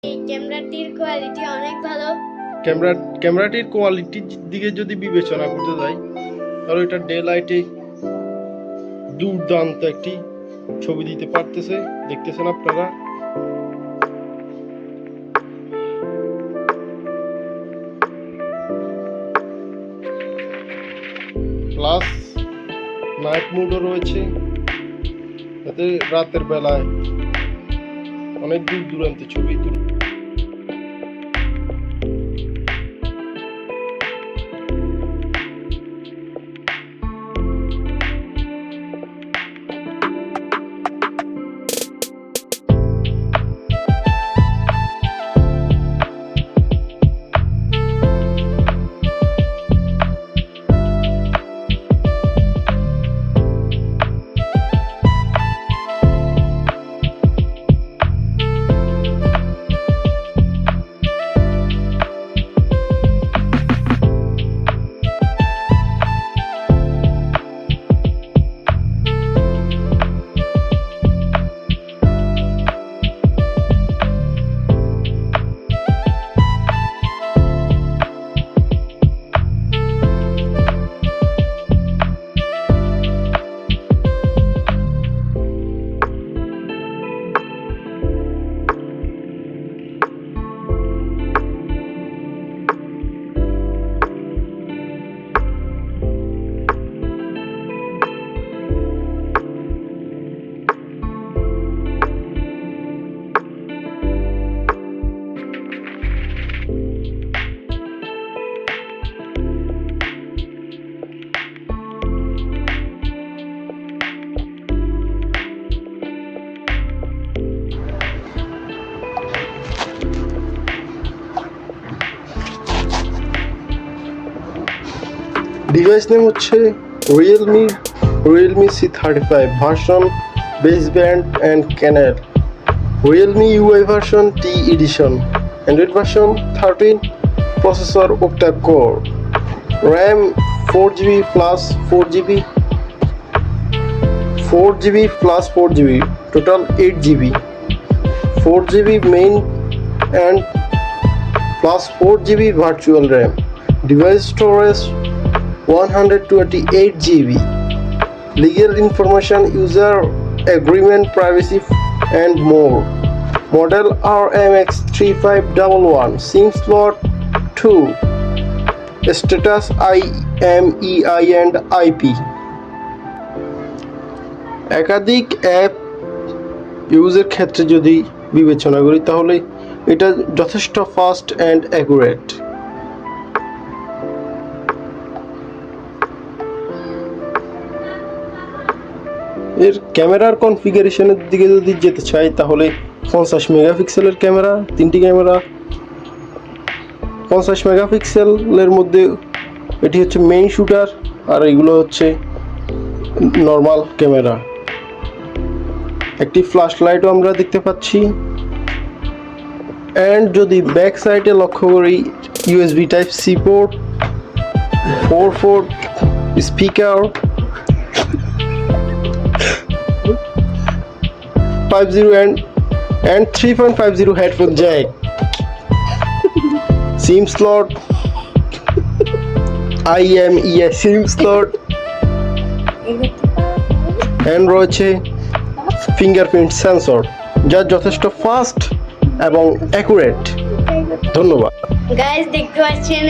এই ক্যামেরাটির কোয়ালিটি অনেক ভালো। ক্যামেরাটির কোয়ালিটির দিকে যদি বিবেচনা করতে যাই তাহলে এটা ডে লাইটে দুর্দান্ত একটি ছবি দিতে পারতেছে, দেখতেছেন আপনারা। প্লাস নাইট মোডও রয়েছে, এতে রাতের বেলায় অনেক দূর দূরান্তে ছবি ডিভাইস নেম হচ্ছে Realme C35 version baseband and kernel, Realme UI version T edition, Android version 13, processor octa core, RAM 4GB plus 4GB, 4GB plus 4GB, total 8GB, 4GB main and plus 4GB virtual RAM, device storage 128GB, legal information, user agreement, privacy and more. Model RMX3511, SIM slot 2, status IMEI and IP. একাধিক app ইউজের ক্ষেত্রে যদি বিবেচনা করি তাহলে এটা যথেষ্ট fast and accurate. এর ক্যামেরার কনফিগারেশনের দিকে যদি যেতে চাই তাহলে 50 মেগাপিক্সেলের ক্যামেরা, তিনটি ক্যামেরা 50 মেগাপিক্সেলের মধ্যে এটি হচ্ছে মেইন শুটার, আর এগুলো হচ্ছে নর্মাল ক্যামেরা। একটি ফ্ল্যাশ লাইটও আমরা দেখতে পাচ্ছি। অ্যান্ড যদি ব্যাক সাইডে লক্ষ্য করি USB Type-C port, 4 speaker, 50 and 3.50 headphone jack, SIM slot IMEI SIM slot, and রয়েছে ফিঙ্গারপ্রিন্ট সেন্সর, যা যথেষ্ট ফাস্ট এবং অ্যাকুরেট। ধন্যবাদ। গাইস দেখতে পাচ্ছেন